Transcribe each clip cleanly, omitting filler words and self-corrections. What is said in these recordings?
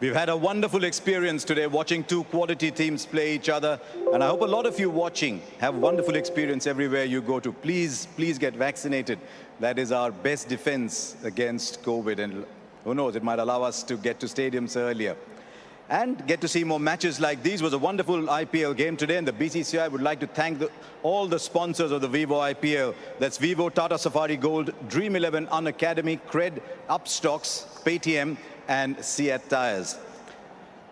We've had a wonderful experience today watching two quality teams play each other. And I hope a lot of you watching have wonderful experience everywhere you go to. Please get vaccinated. That is our best defense against COVID. And who knows, it might allow us to get to stadiums earlier and get to see more matches like these. It was a wonderful IPL game today, and the BCCI would like to thank all the sponsors of the Vivo IPL. That's Vivo, Tata Safari Gold, Dream 11, Unacademy, Cred, Upstocks, Paytm, and Seat Tires.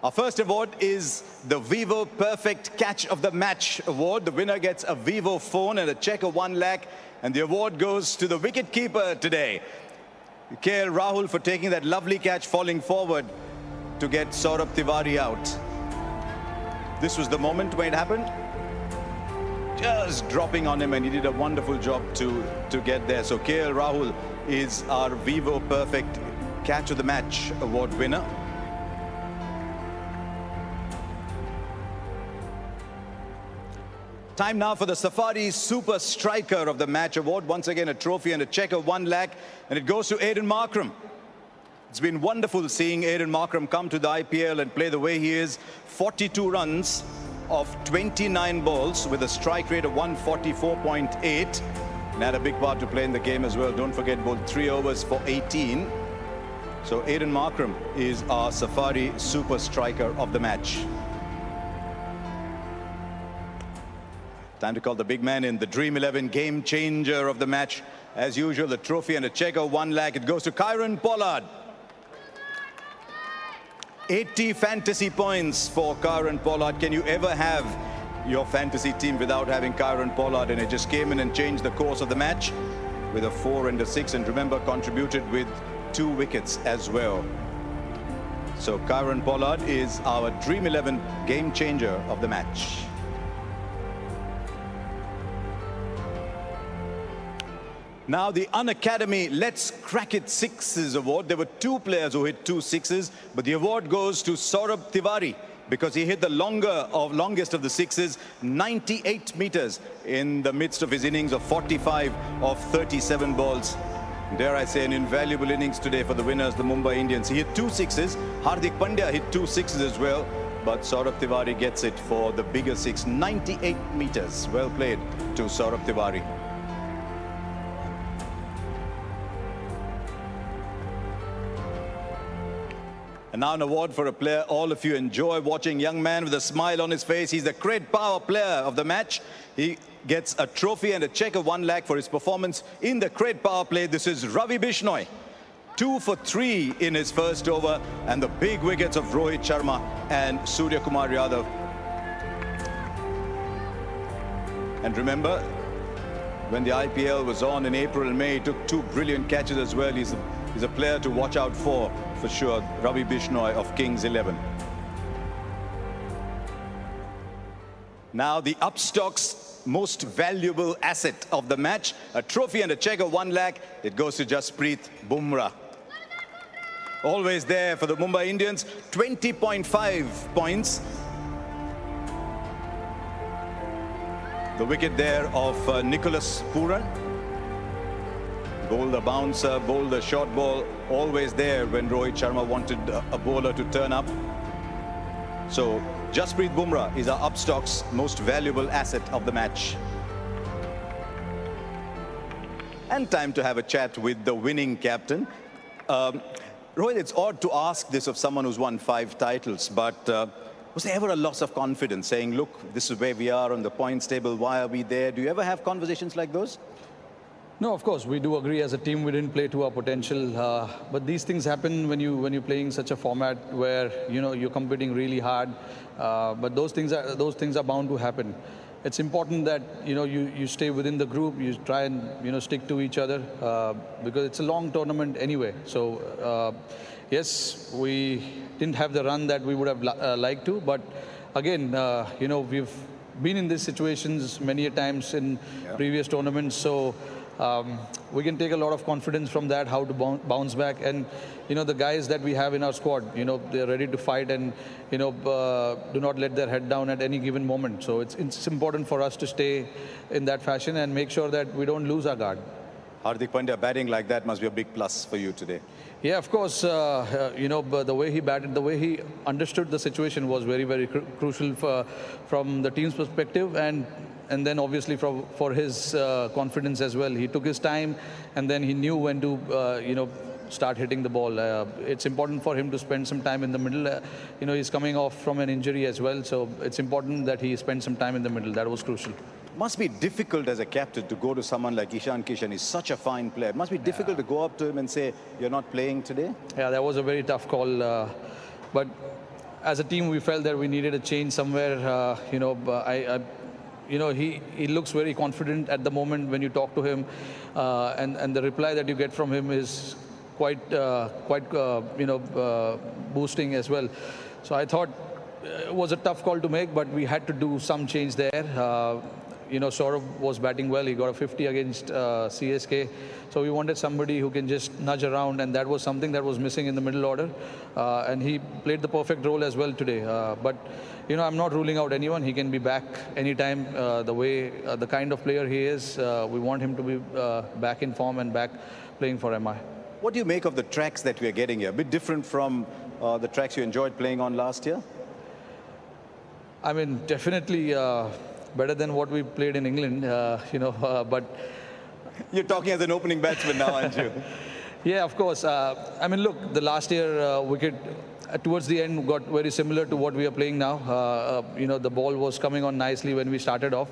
Our first award is the Vivo Perfect Catch of the Match award. The winner gets a Vivo phone and a check of 1 lakh, and the award goes to the wicket-keeper today, KL Rahul, for taking that lovely catch, falling forward to get Saurabh Tiwari out. This was the moment when it happened. Just dropping on him, and he did a wonderful job to get there. So KL Rahul is our Vivo Perfect Catch of the Match award winner. Time now for the Safari Super Striker of the Match award. Once again, a trophy and a check of 1 lakh, and it goes to Aiden Markram. It's been wonderful seeing Aiden Markram come to the IPL and play the way he is. 42 runs of 29 balls with a strike rate of 144.8. And had a big part to play in the game as well. Don't forget, bowled 3 overs for 18. So Aiden Markram is our Safari Super Striker of the Match. Time to call the big man in, the Dream 11 Game Changer of the Match. As usual, the trophy and a check of 1 lakh. It goes to Kyron Pollard. 80 fantasy points for Kyron Pollard. Can you ever have your fantasy team without having Kyron Pollard? And it just came in and changed the course of the match with a 4 and a 6. And remember, contributed with 2 wickets as well. So Kyron Pollard is our Dream 11 Game Changer of the Match. Now the Unacademy Let's Crack It Sixes award. There were 2 players who hit 2 sixes, but the award goes to Saurabh Tiwari because he hit the longest of the sixes, 98 meters in the midst of his innings of 45 of 37 balls. Dare I say, an invaluable innings today for the winners, the Mumbai Indians. He hit 2 sixes. Hardik Pandya hit 2 sixes as well, but Saurabh Tiwari gets it for the bigger 6, 98 meters. Well played to Saurabh Tiwari. And now an award for a player all of you enjoy watching. Young man with a smile on his face. He's the Cred Power Player of the Match. He gets a trophy and a check of 1 lakh for his performance in the Cred Power Play. This is Ravi Bishnoi. 2 for 3 in his first over. And the big wickets of Rohit Sharma and Surya Kumar Yadav. And remember, when the IPL was on in April and May, he took 2 brilliant catches as well. He's a player to watch out for sure, Ravi Bishnoi of Kings 11. Now the Upstock's most valuable asset of the match, a trophy and a check of 1 lakh. It goes to Jasprit Bumrah. Always there for the Mumbai Indians, 20.5 points. The wicket there of Nicholas Pooran. Bowled a bouncer, bowled a short ball, always there when Rohit Sharma wanted a bowler to turn up. So Jasprit Bumrah is our Upstock's most valuable asset of the match. And time to have a chat with the winning captain. Rohit, it's odd to ask this of someone who's won 5 titles, but was there ever a loss of confidence saying, look, this is where we are on the points table, why are we there? Do you ever have conversations like those? No, of course, we do agree as a team we didn't play to our potential, but these things happen when you're playing such a format where you're competing really hard. But those things are bound to happen. It's important that you stay within the group, you try and stick to each other because it's a long tournament anyway. So yes, we didn't have the run that we would have liked to, but again, we've been in these situations many a times in previous tournaments. So we can take a lot of confidence from that, how to bounce back. And, the guys that we have in our squad, they're ready to fight and, do not let their head down at any given moment. So it's important for us to stay in that fashion and make sure that we don't lose our guard. Hardik Pandya batting like that must be a big plus for you today. Yeah, of course, but the way he batted, the way he understood the situation was very, very crucial from the team's perspective, and then obviously for his confidence as well. He took his time, and then he knew when to, start hitting the ball. It's important for him to spend some time in the middle. He's coming off from an injury as well, so it's important that he spend some time in the middle. That was crucial. Must be difficult as a captain to go to someone like Ishan Kishan. He's such a fine player. It must be difficult to go up to him and say, you're not playing today? Yeah, that was a very tough call. But as a team, we felt that we needed a change somewhere. He looks very confident at the moment when you talk to him. And the reply that you get from him is quite boosting as well. So I thought it was a tough call to make, but we had to do some change there. Saurav was batting well. He got a 50 against CSK. So we wanted somebody who can just nudge around, and that was something that was missing in the middle order. And he played the perfect role as well today. But I'm not ruling out anyone. He can be back anytime. The kind of player he is, we want him to be back in form and back playing for MI. What do you make of the tracks that we are getting here? A bit different from the tracks you enjoyed playing on last year? I mean, definitely better than what we played in England, but... You're talking as an opening batsman now, aren't you? Yeah, of course. Look, the last year wicket towards the end got very similar to what we are playing now. The ball was coming on nicely when we started off.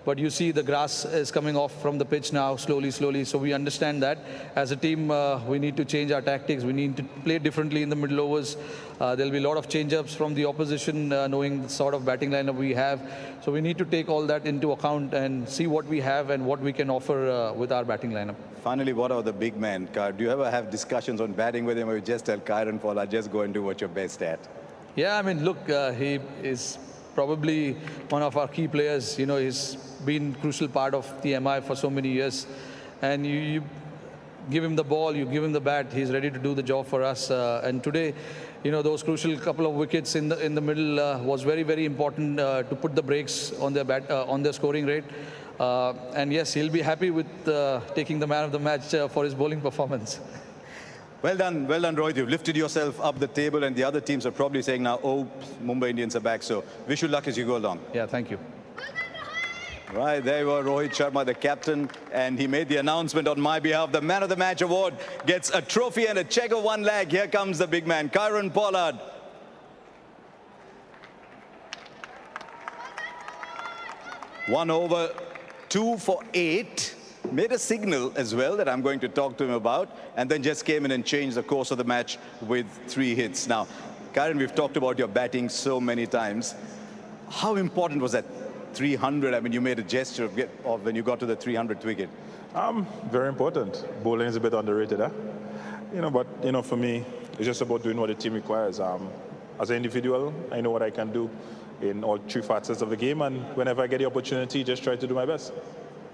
But you see the grass is coming off from the pitch now, slowly. So we understand that. As a team, we need to change our tactics. We need to play differently in the middle overs. There'll be a lot of change-ups from the opposition, knowing the sort of batting lineup we have. So we need to take all that into account and see what we have and what we can offer with our batting lineup. Finally, what about the big man? Do you ever have discussions on batting with him, or you just tell Kyron Pollard, just go and do what you're best at? Yeah, look, he is probably one of our key players. He's been a crucial part of the MI for so many years. And you give him the ball, you give him the bat, he's ready to do the job for us. And today, those crucial couple of wickets in the middle was very, very important to put the brakes on their on their scoring rate. And yes, he'll be happy with taking the man of the match for his bowling performance. Well done, Rohit. You've lifted yourself up the table, and the other teams are probably saying now, oh, Mumbai Indians are back. So wish you luck as you go along. Yeah, thank you. Right, there you were, Rohit Sharma, the captain, and he made the announcement on my behalf. The Man of the Match award gets a trophy and a check of 1 lakh. Here comes the big man, Kyron Pollard. One over, 2 for 8. Made a signal as well that I'm going to talk to him about, and then just came in and changed the course of the match with 3 hits. Now, Kyron, we've talked about your batting so many times. How important was that 300? You made a gesture of when you got to the 300th wicket. Very important. Bowling is a bit underrated, but for me, it's just about doing what the team requires. As an individual, I know what I can do in all 3 facets of the game, and whenever I get the opportunity, just try to do my best.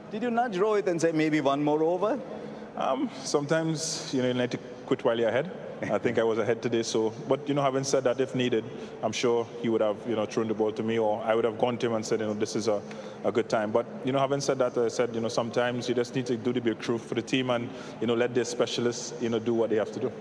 Did you nudge Rohit and say maybe 1 more over? Sometimes, you need to quit while you're ahead. I think I was ahead today, but having said that, if needed, I'm sure he would have, thrown the ball to me, or I would have gone to him and said, this is a good time. But, having said that, I said, sometimes you just need to do the big truth for the team and, let the specialists, do what they have to do.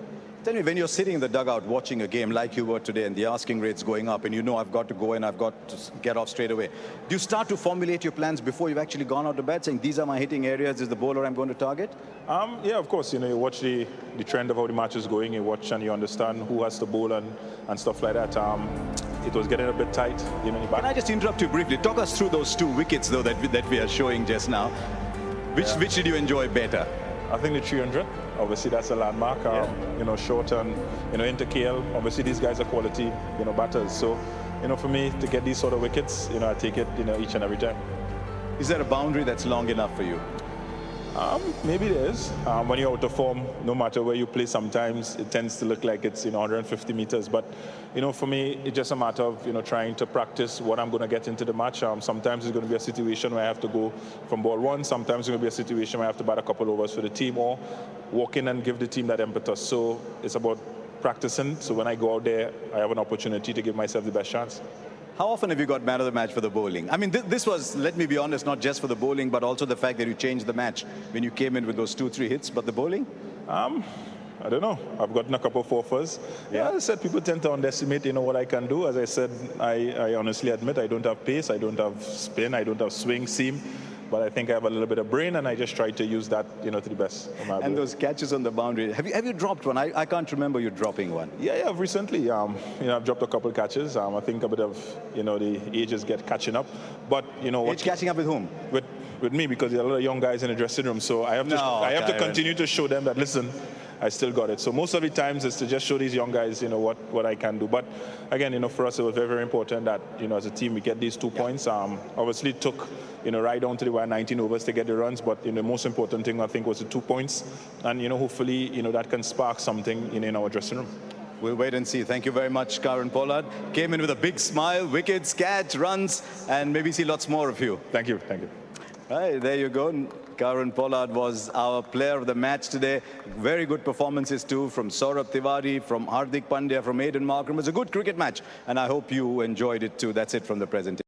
Tell me, when you're sitting in the dugout watching a game like you were today and the asking rate's going up and I've got to go in, I've got to get off straight away, do you start to formulate your plans before you've actually gone out to bat, saying these are my hitting areas, this is the bowler I'm going to target? Yeah, of course. You watch the trend of how the match is going, you watch and you understand who has to bowl and stuff like that. It was getting a bit tight, in the back. Can I just interrupt you briefly? Talk us through those 2 wickets, though, that we are showing just now. Which did you enjoy better? I think the 300. Obviously, that's a landmark. Short and into KL. Obviously, these guys are quality, batters. So, for me to get these sort of wickets, I take it, each and every time. Is there a boundary that's long enough for you? Maybe there is. When you're out of form, no matter where you play, sometimes it tends to look like it's 150 meters. But for me, it's just a matter of trying to practice what I'm going to get into the match. Sometimes it's going to be a situation where I have to go from ball 1. Sometimes it's going to be a situation where I have to bat a couple overs for the team, or walk in and give the team that impetus. So it's about practicing. So when I go out there, I have an opportunity to give myself the best chance. How often have you got man of the match for the bowling? This was, let me be honest, not just for the bowling, but also the fact that you changed the match when you came in with those 2-3 hits. But the bowling? I don't know. I've gotten a couple of four-fers. Yeah, as I said, people tend to underestimate, what I can do. As I said, I honestly admit I don't have pace, I don't have spin, I don't have swing, seam. But I think I have a little bit of brain, and I just try to use that, to the best of my ability. And those catches on the boundary. Have you dropped one? I can't remember you dropping one. Yeah, recently. I've dropped a couple of catches. I think a bit of, the ages get catching up. But, Age catching up with whom? With me, because there are a lot of young guys in the dressing room. So I have to continue to show them that, listen, I still got it. So most of the times is to just show these young guys, what I can do. But again, for us, it was very, very important that, as a team, we get these 2 points. Obviously, it took, right down to the wire, 19 overs to get the runs. But, the most important thing, I think, was the 2 points. And, hopefully, that can spark something in our dressing room. We'll wait and see. Thank you very much, Karen Pollard. Came in with a big smile, wickets, catch, runs, and maybe see lots more of you. Thank you. Right, there you go. Karen Pollard was our player of the match today. Very good performances too from Saurabh Tiwari, from Hardik Pandya, from Aiden Markram. It was a good cricket match, and I hope you enjoyed it too. That's it from the presentation.